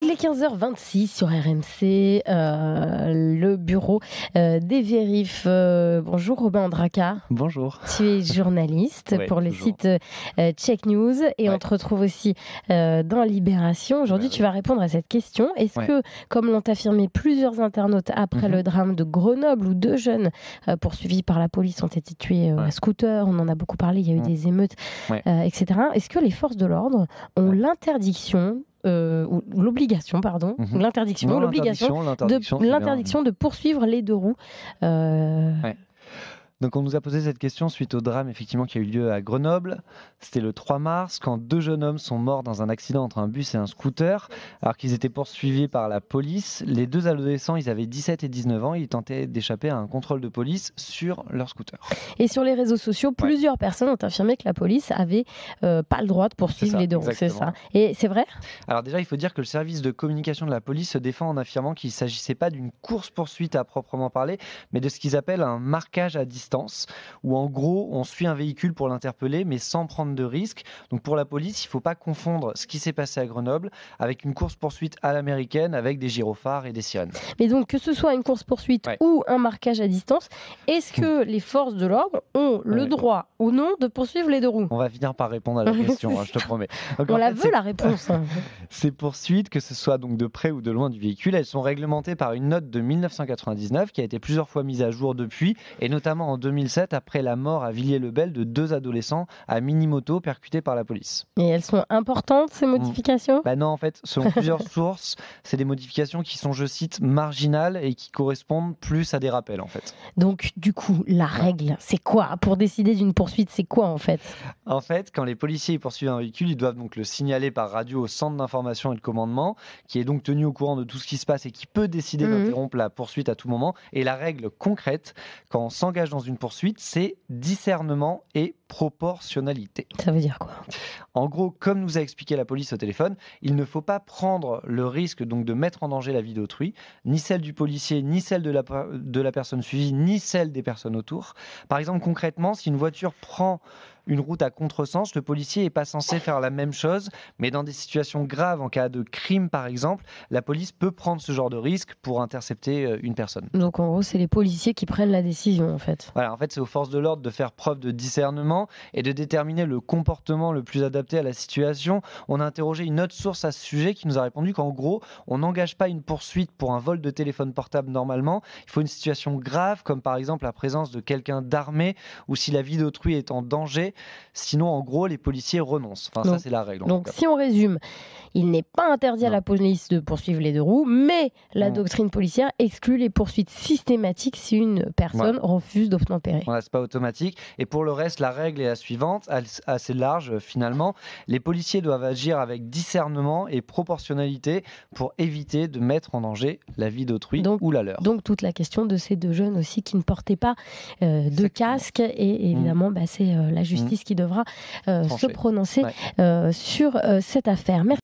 Il est 15h26 sur RMC, le bureau des vérifs. Bonjour Robin Andraka. Bonjour. Tu es journaliste pour le site Check News et on te retrouve aussi dans Libération. Aujourd'hui, tu vas répondre à cette question. Est-ce que, comme l'ont affirmé plusieurs internautes après le drame de Grenoble où 2 jeunes poursuivis par la police ont été tués à scooter, on en a beaucoup parlé, il y a eu des émeutes, etc. Est-ce que les forces de l'ordre ont l'interdiction ou l'obligation, pardon, l'interdiction de poursuivre les 2 roues. Donc on nous a posé cette question suite au drame effectivement qui a eu lieu à Grenoble. C'était le 3 mars quand 2 jeunes hommes sont morts dans un accident entre un bus et un scooter alors qu'ils étaient poursuivis par la police. Les 2 adolescents, ils avaient 17 et 19 ans, ils tentaient d'échapper à un contrôle de police sur leur scooter. Et sur les réseaux sociaux, plusieurs personnes ont affirmé que la police avait pas le droit de poursuivre les 2 roues. C'est ça. Et c'est vrai ? Alors déjà, il faut dire que le service de communication de la police se défend en affirmant qu'il ne s'agissait pas d'une course-poursuite à proprement parler, mais de ce qu'ils appellent un marquage à distance, où en gros on suit un véhicule pour l'interpeller mais sans prendre de risque. Donc pour la police, il ne faut pas confondre ce qui s'est passé à Grenoble avec une course-poursuite à l'américaine avec des gyrophares et des sirènes. Mais donc que ce soit une course-poursuite ou un marquage à distance, est-ce que les forces de l'ordre ont le droit ou non de poursuivre les 2 roues ? On va finir par répondre à la question, je te promets. Donc, on la veut la réponse. Ces poursuites, que ce soit donc de près ou de loin du véhicule, elles sont réglementées par une note de 1999 qui a été plusieurs fois mise à jour depuis, et notamment en 2007 après la mort à Villiers-le-Bel de 2 adolescents à mini-moto percutés par la police. Et elles sont importantes ces modifications ? Non, en fait, selon plusieurs sources, c'est des modifications qui sont, je cite, marginales et qui correspondent plus à des rappels en fait. Donc du coup, la règle, c'est quoi ? Pour décider d'une poursuite, c'est quoi en fait ? En fait, quand les policiers poursuivent un véhicule, ils doivent donc le signaler par radio au centre d'information et de commandement, qui est donc tenu au courant de tout ce qui se passe et qui peut décider d'interrompre la poursuite à tout moment. Et la règle concrète, quand on s'engage dans une poursuite, c'est discernement et proportionnalité. Ça veut dire quoi ? En gros, comme nous a expliqué la police au téléphone, il ne faut pas prendre le risque donc de mettre en danger la vie d'autrui, ni celle du policier, ni celle de la personne suivie, ni celle des personnes autour. Par exemple, concrètement, si une voiture prend une route à contresens, le policier n'est pas censé faire la même chose, mais dans des situations graves, en cas de crime par exemple, la police peut prendre ce genre de risque pour intercepter une personne. Donc en gros, c'est les policiers qui prennent la décision en fait. Voilà, en fait, c'est aux forces de l'ordre de faire preuve de discernement et de déterminer le comportement le plus adapté à la situation. On a interrogé une autre source à ce sujet qui nous a répondu qu'en gros, on n'engage pas une poursuite pour un vol de téléphone portable normalement. Il faut une situation grave, comme par exemple la présence de quelqu'un d'armé ou si la vie d'autrui est en danger. Sinon, en gros, les policiers renoncent. Enfin, ça, c'est la règle. Donc, si on résume, il n'est pas interdit à la police de poursuivre les 2 roues, mais la doctrine policière exclut les poursuites systématiques si une personne refuse d'obtempérer. Voilà, c'est pas automatique. Et pour le reste, la règle est la suivante, assez large finalement. Les policiers doivent agir avec discernement et proportionnalité pour éviter de mettre en danger la vie d'autrui ou la leur. Donc, toute la question de ces 2 jeunes aussi qui ne portaient pas de casque. Et évidemment, c'est la justice qui devra se prononcer sur cette affaire. Merci.